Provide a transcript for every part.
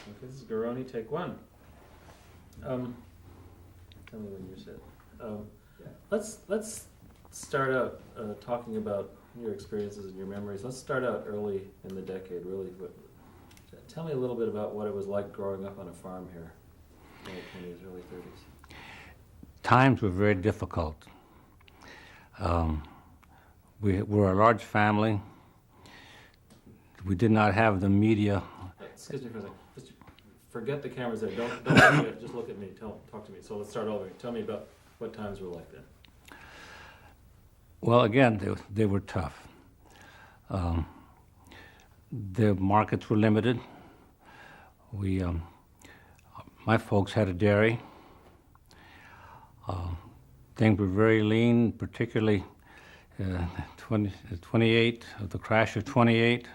Okay, this is Garone, take one. Tell me when you're set. Let's start out talking about your experiences and your memories. Let's start out early in the decade, really. Tell me a little bit about what it was like growing up on a farm here in the 20s, early 30s. Times were very difficult. We were a large family. We did not have the media. Excuse me for a second. Just forget the cameras there. Don't look at it. Just look at me. Talk to me. So let's start over. Tell me about what times were like then. Well, again, they were tough. The markets were limited. My folks had a dairy. Things were very lean, particularly 28, the crash of 28.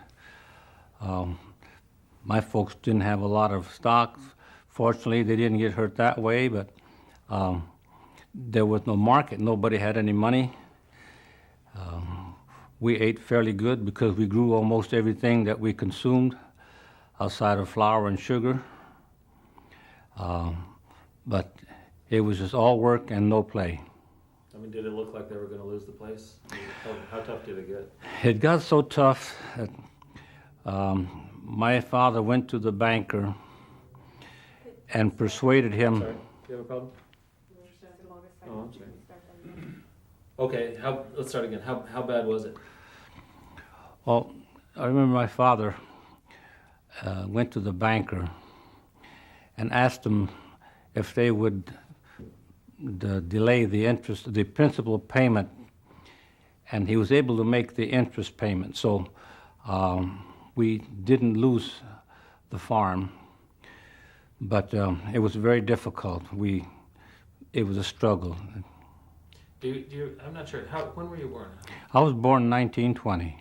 My folks didn't have a lot of stocks. Fortunately, they didn't get hurt that way, but there was no market. Nobody had any money. We ate fairly good because we grew almost everything that we consumed outside of flour and sugar. But it was just all work and no play. I mean, did it look like they were going to lose the place? How tough did it get? It got so tough that my father went to the banker and persuaded him. Sorry, do you have a problem? Oh, I'm sorry. Okay, let's start again. How bad was it? Well, I remember my father went to the banker and asked him if they would delay the principal payment, and he was able to make the interest payment. So we didn't lose the farm, but it was very difficult. It was a struggle. I'm not sure. When were you born? I was born in 1920.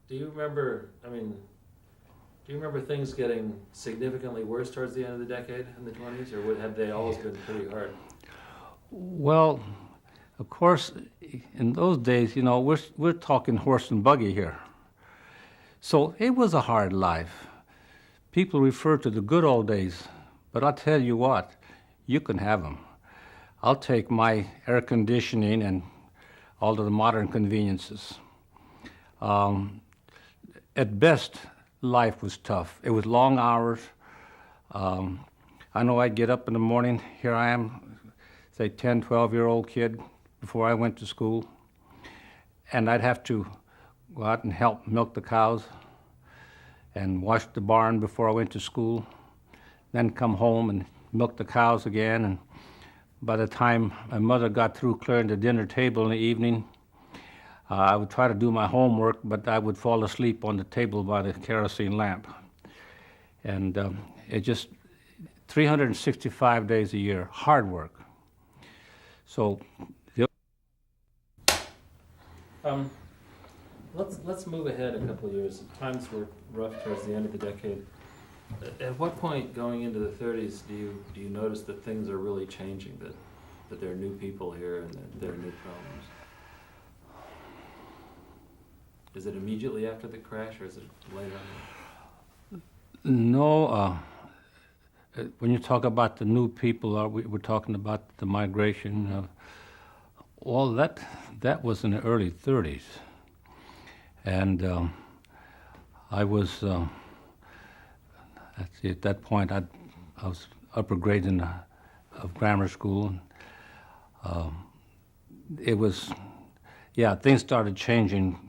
Do you remember things getting significantly worse towards the end of the decade in the 20s, or had they always been pretty hard? Well, of course, in those days, we're talking horse and buggy here. So it was a hard life. People refer to the good old days, but I'll tell you what, you can have them. I'll take my air conditioning and all of the modern conveniences. At best, life was tough. It was long hours. I know I'd get up in the morning. Here I am, say 10, 12-year-old kid before I went to school. And I'd have to go out and help milk the cows and wash the barn before I went to school. Then come home and milk the cows again. And by the time my mother got through clearing the dinner table in the evening, I would try to do my homework, but I would fall asleep on the table by the kerosene lamp. And it just 365 days a year, hard work. So let's move ahead a couple of years. Times were rough towards the end of the decade. At what point going into the 30s do you notice that things are really changing, that there are new people here and that there are new problems? Is it immediately after the crash, or is it later on? No. When you talk about the new people, we're talking about the migration. Well, that was in the early 30s. And I was, at that point, I was upper grades of grammar school. It was, things started changing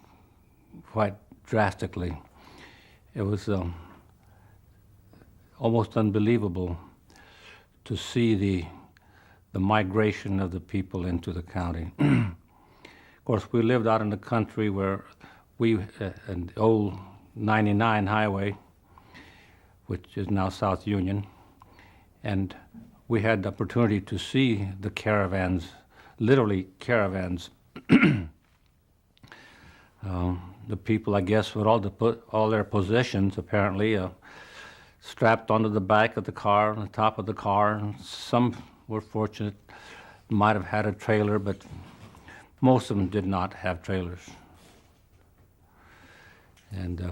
quite drastically. It was almost unbelievable to see the migration of the people into the county. Of course, we lived out in the country where an old 99 highway, which is now South Union, and we had the opportunity to see the caravans, literally caravans. The people, I guess, with all their possessions, apparently, strapped onto the back of the car, on the top of the car. Some were fortunate, might have had a trailer, but most of them did not have trailers. And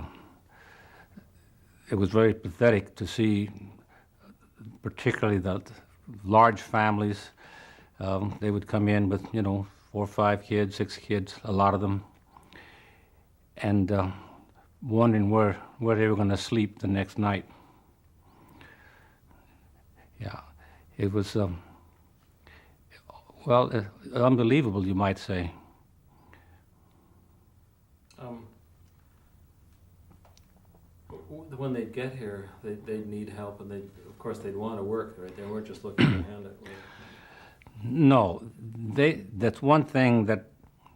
it was very pathetic to see particularly the large families. They would come in with, 4 or 5 kids, 6 kids, a lot of them, and wondering where they were going to sleep the next night. Yeah, it was, unbelievable, you might say. When they get here, they'd need help, and of course they'd want to work, right? They weren't just looking for a hand at work. No, that's one thing that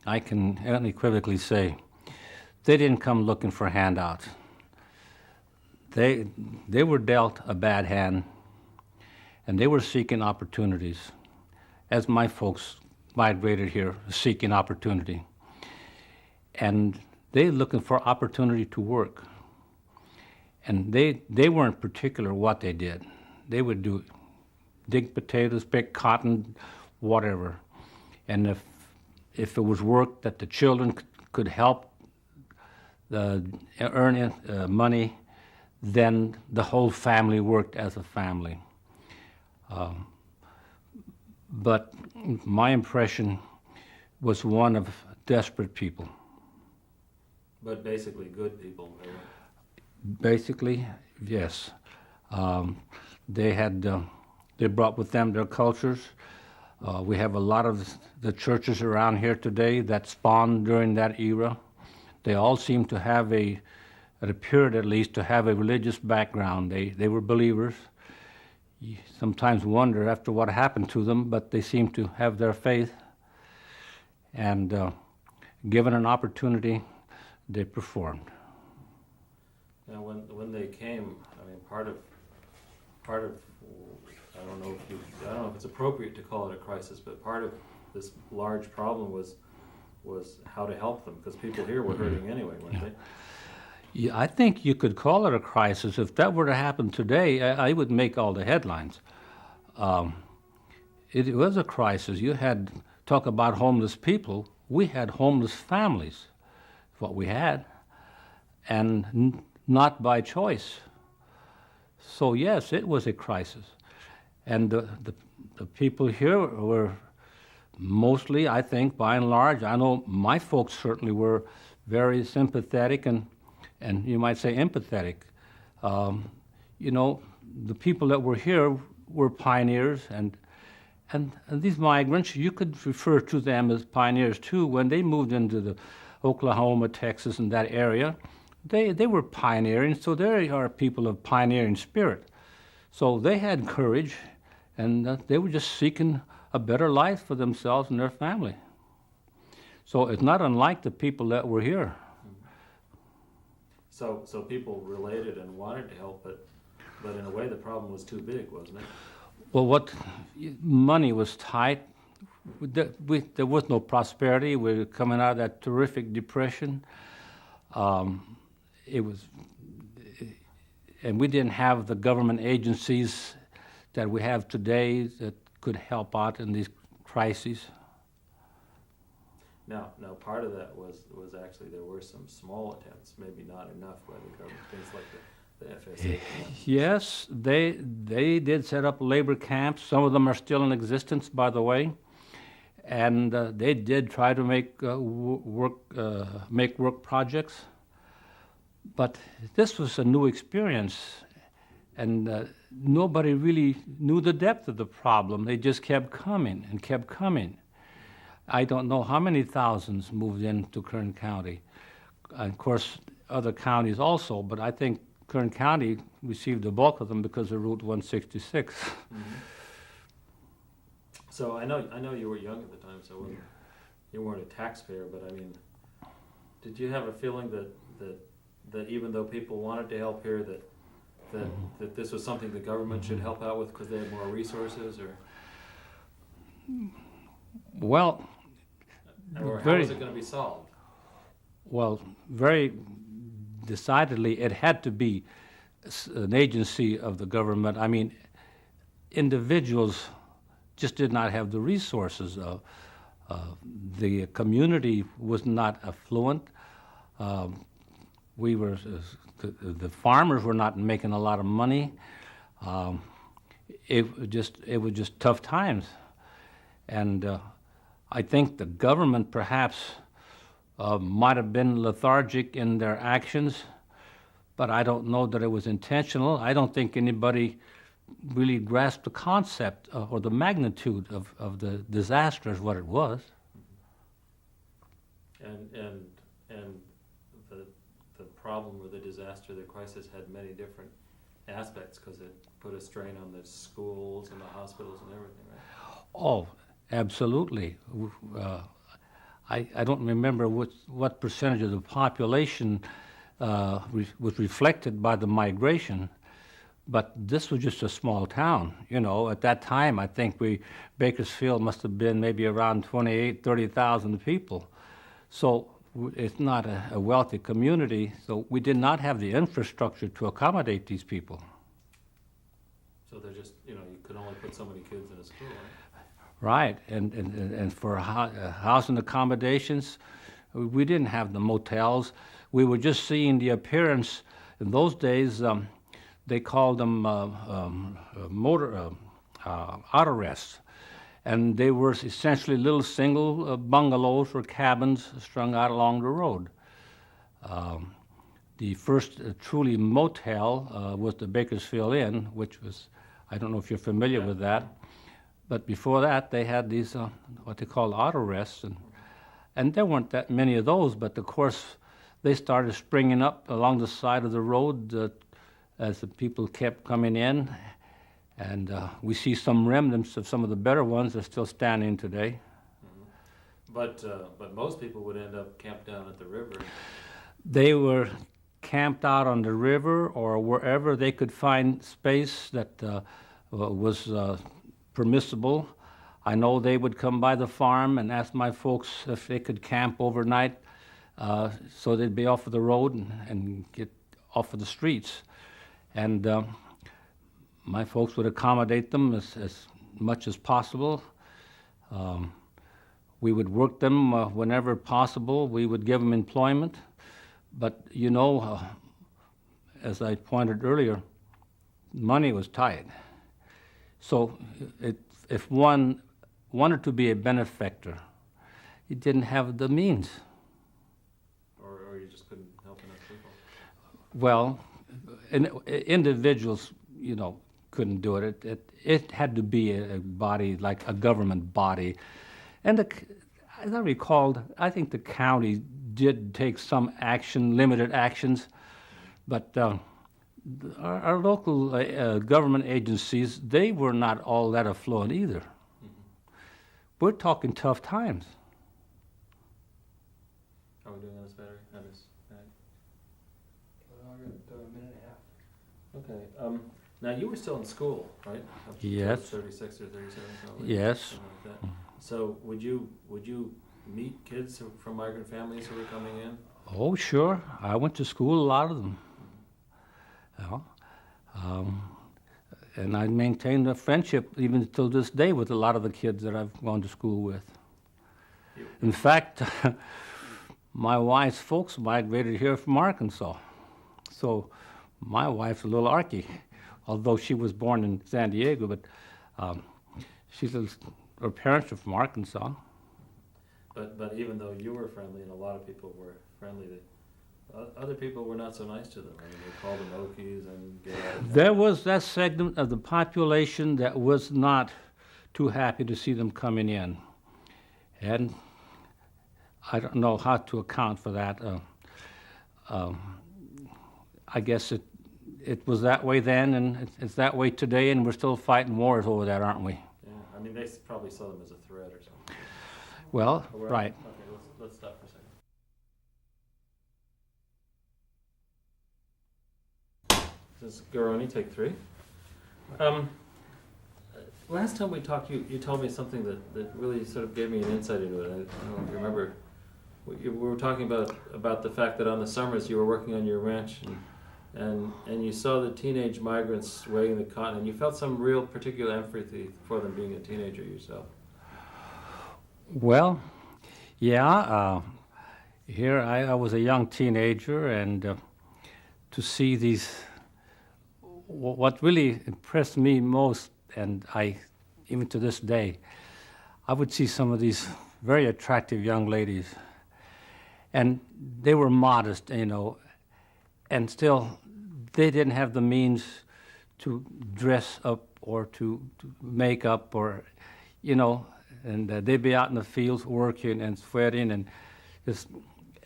I can unequivocally say. They didn't come looking for handouts. They were dealt a bad hand, and they were seeking opportunities, as my folks migrated here, seeking opportunity. And they looking for opportunity to work. And they weren't particular what they did. They would dig potatoes, pick cotton, whatever. And if it was work that the children could help earn money, then the whole family worked as a family. But my impression was one of desperate people. But basically good people. Basically, yes. They brought with them their cultures. We have a lot of the churches around here today that spawned during that era. They all seem to have it appeared at least, to have a religious background. They were believers. You sometimes wonder after what happened to them, but they seem to have their faith. And given an opportunity, they performed. Now, when they came, I mean, part of I don't know if it's appropriate to call it a crisis, but part of this large problem was how to help them, because people here were hurting anyway, weren't they? Yeah, I think you could call it a crisis. If that were to happen today, I would make all the headlines. It was a crisis. You had talk about homeless people. We had homeless families, what we had, and not by choice. So yes, it was a crisis. And the people here were mostly, I think, by and large, I know my folks certainly were very sympathetic and you might say empathetic. The people that were here were pioneers, and these migrants, you could refer to them as pioneers too. When they moved into the Oklahoma, Texas, and that area, they were pioneering, so they are people of pioneering spirit. So they had courage, and they were just seeking a better life for themselves and their family. So it's not unlike the people that were here. So people related and wanted to help, but in a way the problem was too big, wasn't it? Well, money was tight. There was no prosperity. We were coming out of that terrific depression. And we didn't have the government agencies that we have today that could help out in these crises. Now, part of that was actually there were some small attempts, maybe not enough by the government, things like the FSA. Yes, they did set up labor camps. Some of them are still in existence, by the way, and they did try to make work projects. But this was a new experience, and nobody really knew the depth of the problem. They just kept coming and kept coming. I don't know how many thousands moved into Kern County. Of course, other counties also, but I think Kern County received the bulk of them because of Route 166. Mm-hmm. So I know you were young at the time, so you weren't a taxpayer, but I mean, did you have a feeling that even though people wanted to help here, that this was something the government should help out with because they had more resources, or how was it going to be solved? Well, very decidedly, it had to be an agency of the government. I mean, individuals just did not have the resources. The community was not affluent. The farmers were not making a lot of money. it was just tough times. And I think the government perhaps might have been lethargic in their actions, but I don't know that it was intentional. I don't think anybody really grasped the concept or the magnitude of the disaster as what it was. And the problem with the disaster, the crisis, had many different aspects because it put a strain on the schools and the hospitals and everything, right? Oh, absolutely. I don't remember what percentage of the population was reflected by the migration, but this was just a small town. You know, at that time, I think Bakersfield must have been maybe around 30,000 people. So it's not a wealthy community, so we did not have the infrastructure to accommodate these people. So they're just, you could only put so many kids in a school, right? Right, and for housing accommodations, we didn't have the motels. We were just seeing the appearance. In those days, they called them auto rests, and they were essentially little single bungalows or cabins strung out along the road. The first truly motel was the Bakersfield Inn, which was, I don't know if you're familiar with that, but before that they had these what they call auto rests, and there weren't that many of those, but of course they started springing up along the side of the road as the people kept coming in, and we see some remnants of some of the better ones that are still standing today. Mm-hmm. But most people would end up camped down at the river. They were camped out on the river or wherever they could find space that was permissible. I know they would come by the farm and ask my folks if they could camp overnight, so they'd be off of the road and get off of the streets. And my folks would accommodate them as much as possible. We would work them whenever possible. We would give them employment. But, as I pointed earlier, money was tight. So if one wanted to be a benefactor, he didn't have the means. Or you just couldn't help enough people? Well, individuals, couldn't do it. It had to be a body, like a government body. And as I recalled, I think the county did take some action, limited actions, but our local government agencies, they were not all that affluent either. Mm-hmm. We're talking tough times. How are we doing on this battery? I got a minute and a half. Okay. Now you were still in school, right? Up to Yes. 36 or 37, probably. Yes. Something like that. So would you meet kids from migrant families who were coming in? Oh, sure. I went to school, a lot of them. And I maintained a friendship even till this day with a lot of the kids that I've gone to school with. In fact, my wife's folks migrated here from Arkansas. So my wife's a little Archie, although she was born in San Diego, but her parents are from Arkansas. But even though you were friendly and a lot of people were friendly, other people were not so nice to them. I mean, they called them Okies and get out of town. There was that segment of the population that was not too happy to see them coming in. And I don't know how to account for that. I guess it was that way then, and it's that way today, and we're still fighting wars over that, aren't we? Yeah, I mean, they probably saw them as a threat or something. Well, right. Okay, let's stop for a second. This is Garone, take 3. Last time we talked, you told me something that really sort of gave me an insight into it. I don't know if you remember. We were talking about the fact that on the summers you were working on your ranch and you saw the teenage migrants weighing the cotton, and you felt some real particular empathy for them being a teenager yourself. Well, yeah. Here I was a young teenager, and to see these, what really impressed me most and even to this day, I would see some of these very attractive young ladies, and they were modest, and still they didn't have the means to dress up or to make up or, and they'd be out in the fields working and sweating and just,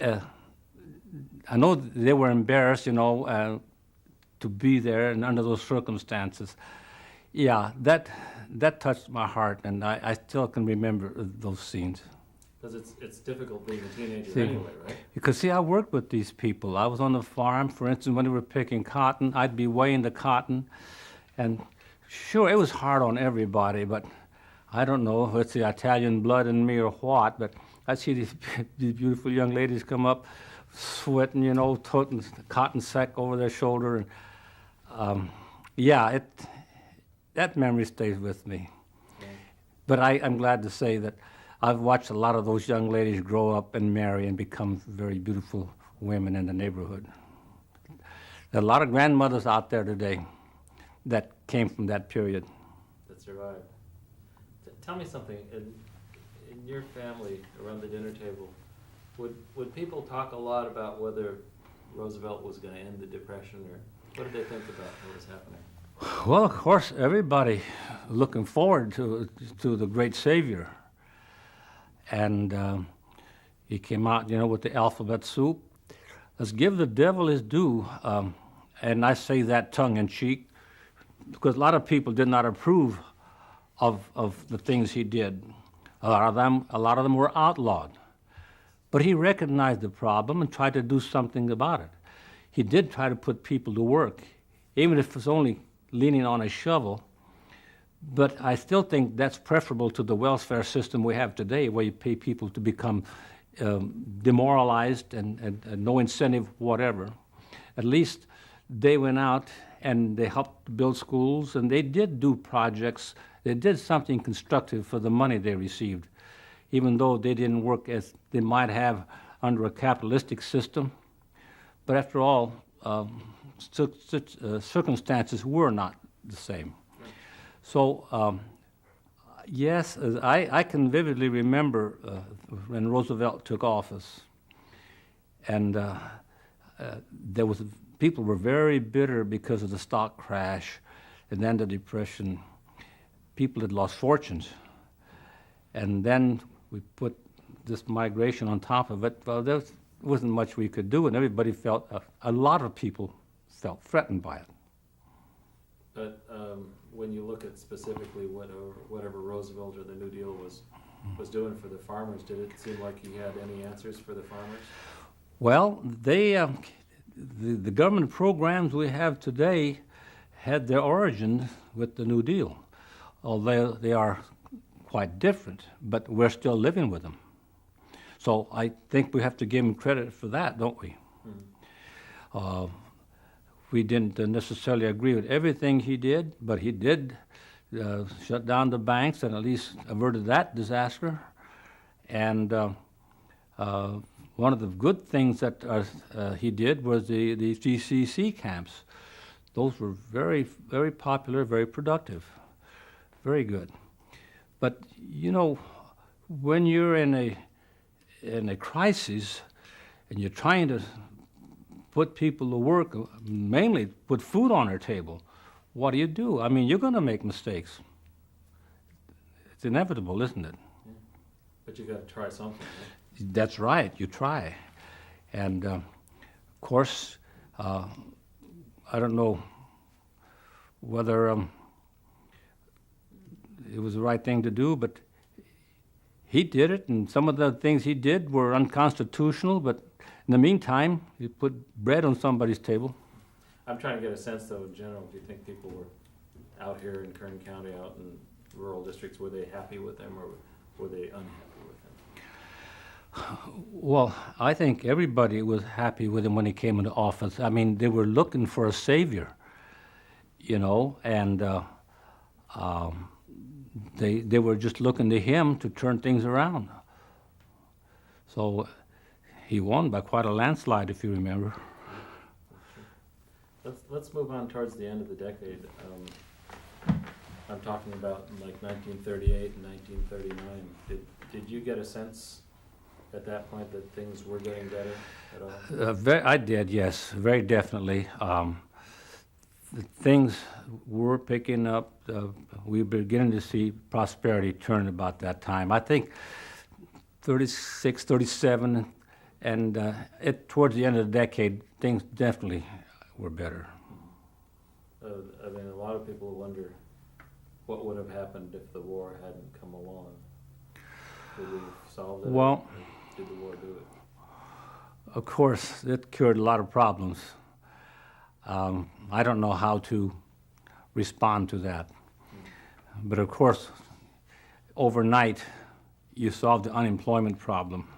I know they were embarrassed, to be there and under those circumstances. Yeah, that touched my heart, and I still can remember those scenes. Because it's difficult being a teenager See, anyway, right? Because, I worked with these people. I was on the farm, for instance, when they were picking cotton, I'd be weighing the cotton, and sure, it was hard on everybody, but I don't know if it's the Italian blood in me or what, but I see these beautiful young ladies come up, sweating, toting the cotton sack over their shoulder, and that memory stays with me. Yeah. But I'm glad to say that I've watched a lot of those young ladies grow up and marry and become very beautiful women in the neighborhood. There are a lot of grandmothers out there today that came from that period. That survived. Tell me something. In your family, around the dinner table, would people talk a lot about whether Roosevelt was going to end the Depression, or what did they think about what was happening? Well, of course, everybody looking forward to the great savior. And he came out, with the alphabet soup. Let's give the devil his due. And I say that tongue-in-cheek because a lot of people did not approve of the things he did. A lot of them were outlawed. But he recognized the problem and tried to do something about it. He did try to put people to work, even if it was only leaning on a shovel. But I still think that's preferable to the welfare system we have today, where you pay people to become demoralized and no incentive, whatever. At least they went out and they helped build schools, and they did do projects. They did something constructive for the money they received, even though they didn't work as they might have under a capitalistic system. But after all, circumstances were not the same. So, yes, I can vividly remember when Roosevelt took office, and people were very bitter because of the stock crash and then the Depression. People had lost fortunes. And then we put this migration on top of it. Well, there wasn't much we could do, and everybody felt, a lot of people felt threatened by it. But when you look at specifically whatever Roosevelt or the New Deal was doing for the farmers, did it seem like he had any answers for the farmers? Well, the government programs we have today had their origin with the New Deal, although they are quite different, but we're still living with them. So I think we have to give him credit for that, don't we? Mm-hmm. We didn't necessarily agree with everything he did, but he did shut down the banks and at least averted that disaster. And one of the good things that he did was the GCC camps. Those were very, very popular, very productive, very good. But when you're in a crisis and you're trying to put people to work, mainly put food on their table, what do? I mean, you're going to make mistakes. It's inevitable, isn't it? Yeah. But you got to try something, right? That's right, you try. And of course, I don't know whether it was the right thing to do, but he did it, and some of the things he did were unconstitutional, but in the meantime, he put bread on somebody's table. I'm trying to get a sense, though, in general, do you think people were out here in Kern County, out in rural districts, were they happy with him, or were they unhappy with him? Well, I think everybody was happy with him when he came into office. I mean, they were looking for a savior, and they were just looking to him to turn things around. So he won by quite a landslide, if you remember. Let's move on towards the end of the decade. I'm talking about in like 1938 and 1939. Did you get a sense at that point that things were getting better at all? I did, yes, very definitely. Things were picking up. We were beginning to see prosperity turn about that time. I think 36, 37, and towards the end of the decade, things definitely were better. I mean, a lot of people wonder what would have happened if the war hadn't come along. Would we have solved it? Well, or did the war do it? of course, it cured a lot of problems. I don't know how to respond to that. But of course, overnight, you solved the unemployment problem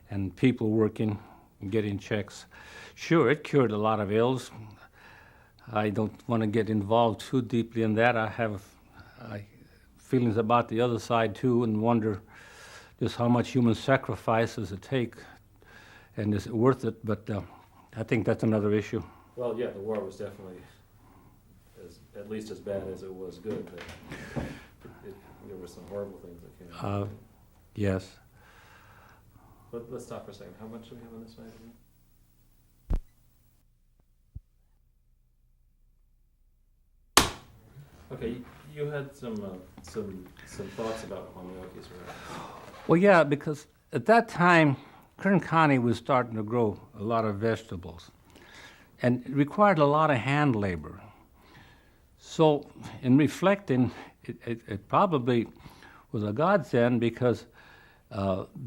and people working and getting checks. Sure, it cured a lot of ills. I don't want to get involved too deeply in that. I have feelings about the other side too, and wonder just how much human sacrifice does it take, and is it worth it? But I think that's another issue. Well, yeah, the war was definitely at least as bad as it was good. But there were some horrible things that came out. Yes. Let's stop for a second. How much do we have on this night again? Okay, you had some thoughts about Homeoki's, right? Well, yeah, because at that time, Kern County was starting to grow a lot of vegetables, and it required a lot of hand labor. So, in reflecting, it probably was a godsend, because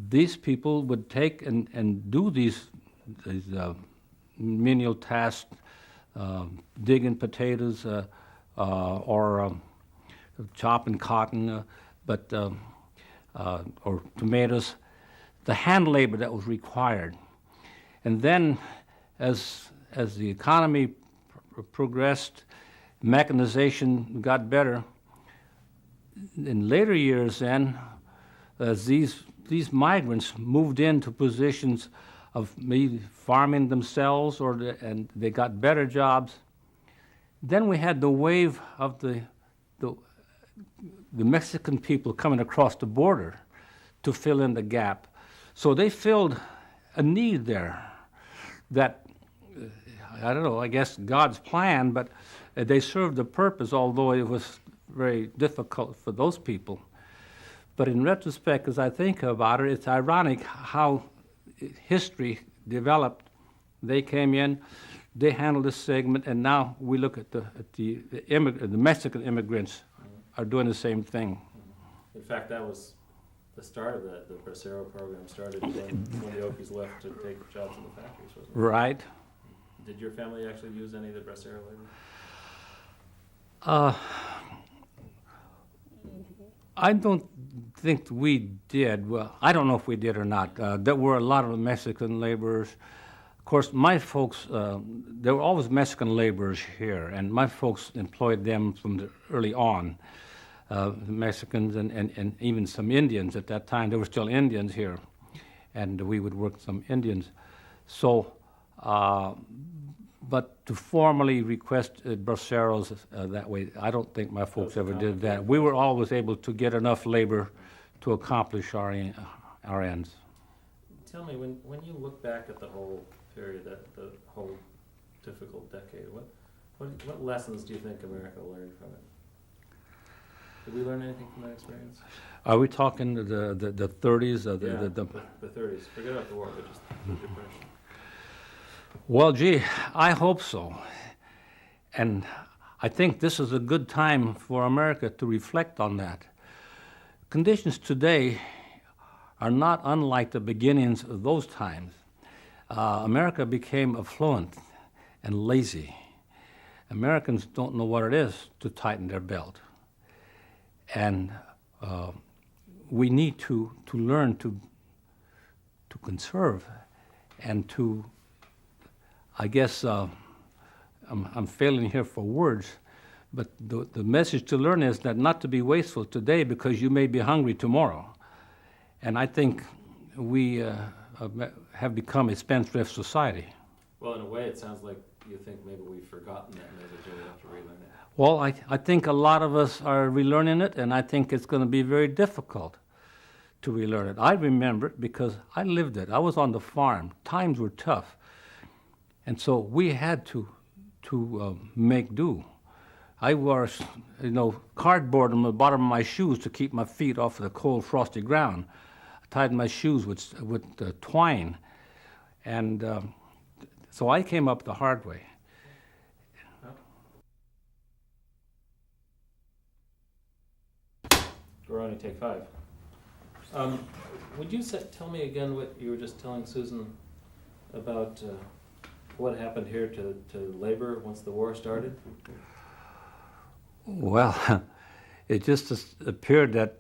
these people would take and do these menial tasks, digging potatoes, or chopping cotton, or tomatoes, the hand labor that was required. And then, as the economy progressed, mechanization got better. In later years, then, as these migrants moved into positions of maybe farming themselves, and they got better jobs. Then we had the wave of the Mexican people coming across the border to fill in the gap. So they filled a need there that, I don't know, I guess God's plan, but they served the purpose, although it was very difficult for those people. But in retrospect, as I think about it, it's ironic how history developed. They came in, they handled this segment, and now we look at the Mexican immigrants are doing the same thing. In fact, that was the start of that. The Bracero program started when the Okies left to take jobs in the factories, wasn't it? Right. Did your family actually use any of the Bracero labor? I don't think we did. Well, I don't know if we did or not. There were a lot of Mexican laborers. Of course, my folks, there were always Mexican laborers here, and my folks employed them from early on. The Mexicans and even some Indians at that time. There were still Indians here, and we would work some Indians. So, but to formally request braceros that way, I don't think my folks ever did that. We were always able to get enough labor to accomplish our ends. Tell me, when you look back at the whole period, the whole difficult decade, what lessons do you think America learned from it? Did we learn anything from that experience? Are we talking the 30s? The 30s. Forget about the war, but just the Depression. Well, gee, I hope so. And I think this is a good time for America to reflect on that. Conditions today are not unlike the beginnings of those times. America became affluent and lazy. Americans don't know what it is to tighten their belt. And we need to learn to conserve and to, I guess, I'm failing here for words, but the message to learn is that not to be wasteful today because you may be hungry tomorrow. And I think we have become a spendthrift society. Well, in a way, it sounds like you think maybe we've forgotten that message and we have to relearn it? Well, I think a lot of us are relearning it, and I think it's going to be very difficult to relearn it. I remember it because I lived it. I was on the farm. Times were tough. And so we had to make do. I wore, cardboard on the bottom of my shoes to keep my feet off of the cold, frosty ground. I tied my shoes with twine. And so I came up the hard way. Garone, take 5. Would you tell me again what you were just telling Susan about what happened here to labor once the war started? Well, it just appeared that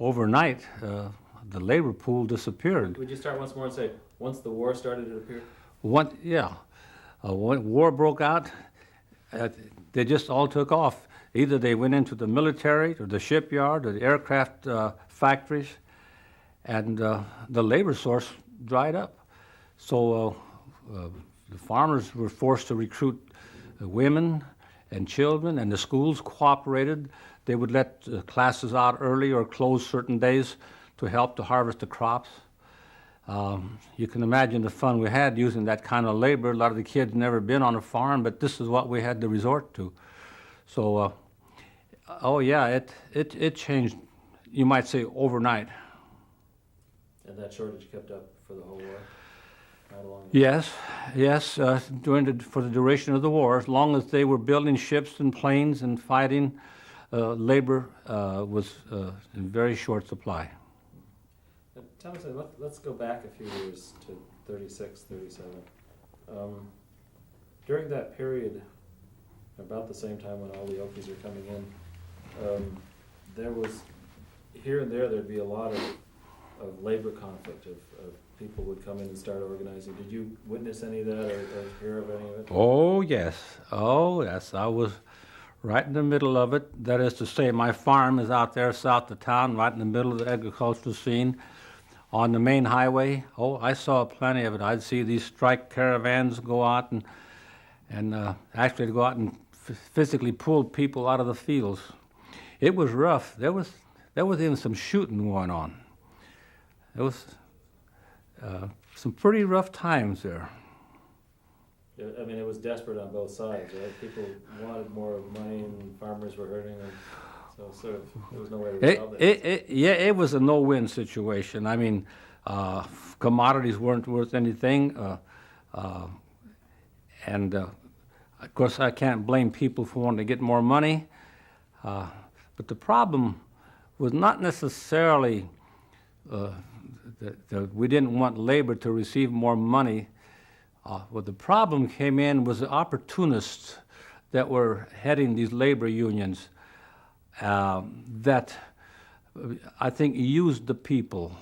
overnight the labor pool disappeared. Would you start once more and say, once the war started, it appeared? When war broke out, they just all took off. Either they went into the military or the shipyard or the aircraft factories, and the labor source dried up. So the farmers were forced to recruit women and children, and the schools cooperated. They would let classes out early or close certain days to help to harvest the crops. You can imagine the fun we had using that kind of labor. A lot of the kids never been on a farm, but this is what we had to resort to. So, it changed, you might say, overnight. And that shortage kept up for the whole war? Right along? Yes, for the duration of the war, as long as they were building ships and planes and fighting, labor was in very short supply. Tell me something, let's go back a few years to 36, 37. During that period, about the same time when all the Okies are coming in, there was, here and there'd be a lot of labor conflict, of people would come in and start organizing. Did you witness any of that or hear of any of it? Oh yes, I was right in the middle of it. That is to say, my farm is out there south of town, right in the middle of the agricultural scene. On the main highway, I saw plenty of it. I'd see these strike caravans go out and actually go out and physically pull people out of the fields. It was rough. There was even some shooting going on. There was some pretty rough times there. Yeah, I mean, it was desperate on both sides, right? People wanted more money and farmers were hurting them. So sort of, there was no way to resolve that. It was a no-win situation. I mean, commodities weren't worth anything, and of course I can't blame people for wanting to get more money. But the problem was not necessarily that we didn't want labor to receive more money. What the problem came in was the opportunists that were heading these labor unions that I think used the people.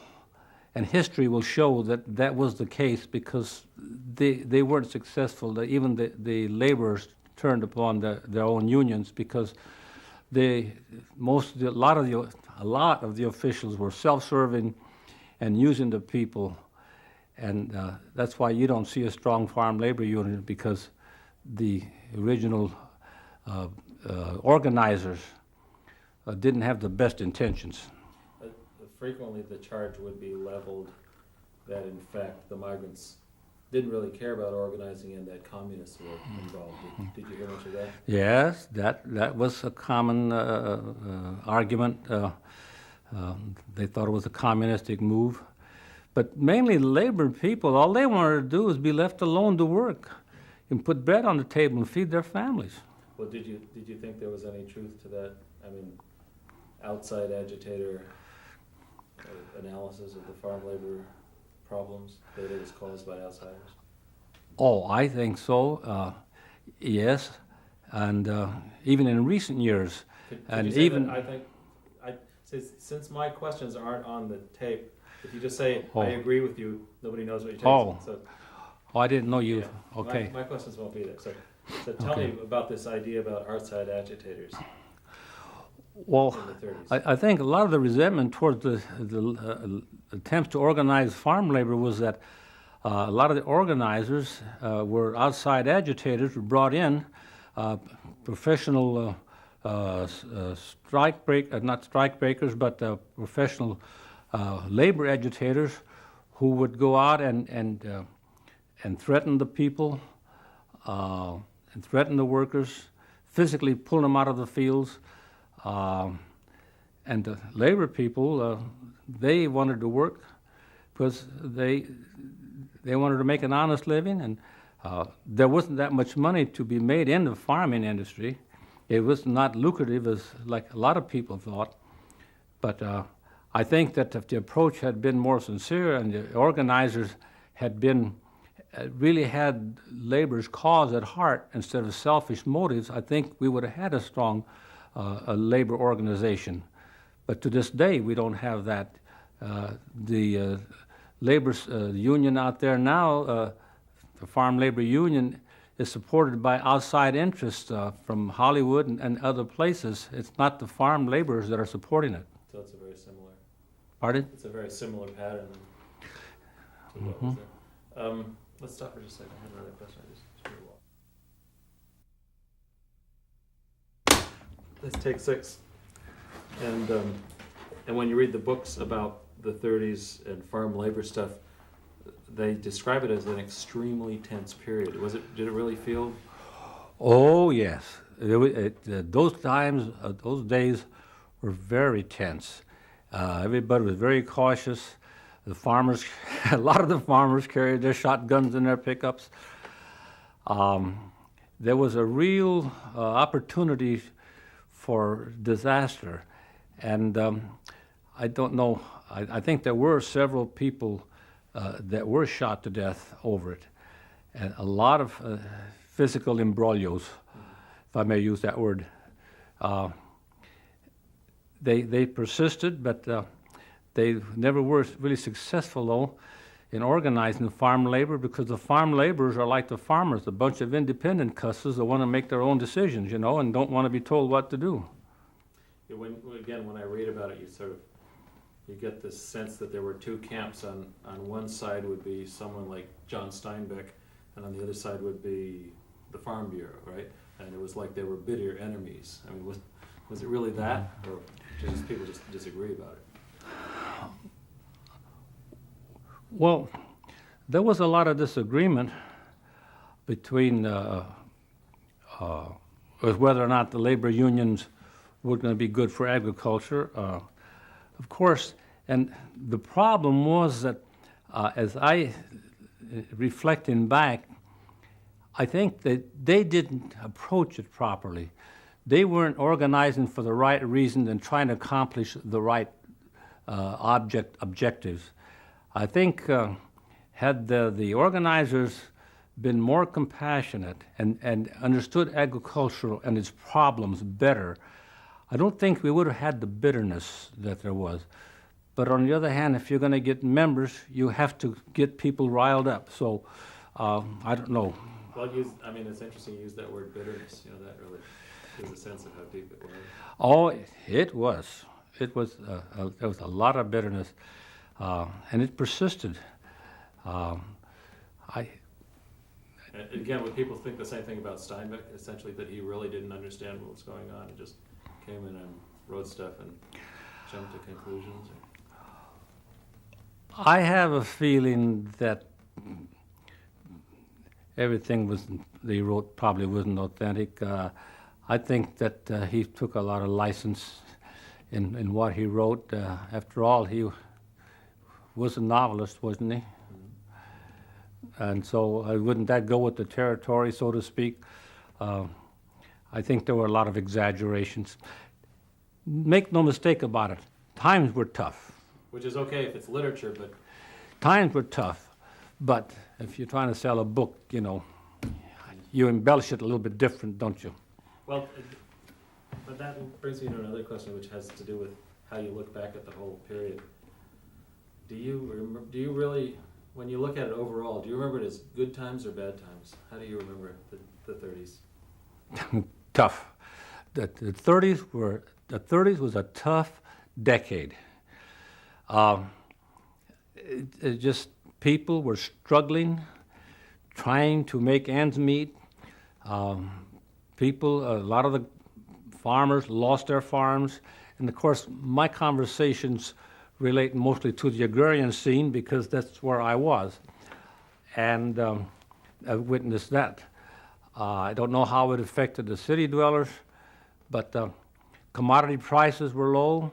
And history will show that that was the case because they weren't successful. Even the laborers turned upon their own unions because a lot of the officials were self-serving and using the people. And that's why you don't see a strong farm labor union, because the original organizers didn't have the best intentions. Frequently the charge would be leveled that in fact the migrants didn't really care about organizing and that communists were involved. Did you hear much of that? Yes, that was a common argument. They thought it was a communistic move. But mainly the labor people, all they wanted to do was be left alone to work and put bread on the table and feed their families. Well, did you think there was any truth to that? I mean, outside agitator analysis of the farm labor problems, that it was caused by outsiders? Oh, I think so. Yes, and even in recent years, Could you say that? I think since my questions aren't on the tape, if you just say I agree with you, nobody knows what you're saying. Oh, I didn't know you. Yeah, okay. My questions won't be there. So tell me about this idea about outside agitators. Well, in the 30s. I think a lot of the resentment towards the attempts to organize farm labor was that A lot of the organizers were outside agitators who brought in professional not strike breakers, but professional labor agitators who would go out and threaten the people and threaten the workers, physically pull them out of the fields. And the labor people, they wanted to work because they wanted to make an honest living, and there wasn't that much money to be made in the farming industry. It was not lucrative as like a lot of people thought. But I think that if the approach had been more sincere and the organizers had been really had labor's cause at heart instead of selfish motives, I think we would have had a strong a labor organization. But to this day, we don't have that. The labor union out there now, the Farm Labor Union, is supported by outside interests from Hollywood and other places. It's not the farm laborers that are supporting it. So it's a very similar. Pardon? It's a very similar pattern to what was there. Let's stop for just a second. I have another question. I just Let's take 6. And when you read the books about the 30s and farm labor stuff, they describe it as an extremely tense period. Did it really feel? Oh yes, those times, those days were very tense. Everybody was very cautious. The farmers, a lot of the farmers carried their shotguns in their pickups. There was a real opportunity for disaster, and I don't know. I think there were several people that were shot to death over it, and a lot of physical imbroglios, if I may use that word. They persisted, but they never were really successful, though, in organizing farm labor, because the farm laborers are like the farmers, a bunch of independent cusses that want to make their own decisions, and don't want to be told what to do. Yeah, when I read about it, you get this sense that there were two camps. On one side would be someone like John Steinbeck, and on the other side would be the Farm Bureau, right? And it was like they were bitter enemies. I mean, was it really that, or just people just disagree about it? Well, there was a lot of disagreement between with whether or not the labor unions were going to be good for agriculture. Of course, and the problem was that as I, reflecting back, I think that they didn't approach it properly. They weren't organizing for the right reasons and trying to accomplish the right objectives. I think had the organizers been more compassionate and understood agriculture and its problems better, I don't think we would have had the bitterness that there was. But on the other hand, if you're going to get members, you have to get people riled up. So I don't know. Well, it's interesting you use that word bitterness. That really gives a sense of how deep it was. Oh, it was. There was a lot of bitterness, and it persisted. Again, would people think the same thing about Steinbeck, essentially that he really didn't understand what was going on and just came in and wrote stuff and jumped to conclusions? I have a feeling that everything that he wrote probably wasn't authentic. I think that he took a lot of license in what he wrote. After all, he was a novelist, wasn't he? Mm-hmm. And so wouldn't that go with the territory, so to speak? I think there were a lot of exaggerations. Make no mistake about it, times were tough. Which is okay if it's literature, but... Times were tough, but if you're trying to sell a book, you embellish it a little bit different, don't you? Well, but that brings me to another question, which has to do with how you look back at the whole period. Do you really, when you look at it overall, do you remember it as good times or bad times? How do you remember the 30s? Tough. The 30s was a tough decade. It just people were struggling, trying to make ends meet. A lot of the farmers lost their farms. And of course, my conversations relate mostly to the agrarian scene because that's where I was. And I witnessed that. I don't know how it affected the city dwellers, but commodity prices were low.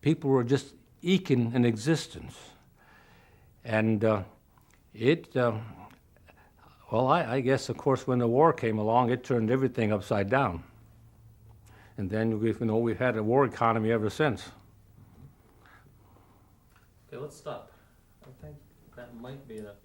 People were just eking an existence. And I guess, of course, when the war came along, it turned everything upside down. And then, we've had a war economy ever since. Okay, let's stop. I think that might be enough.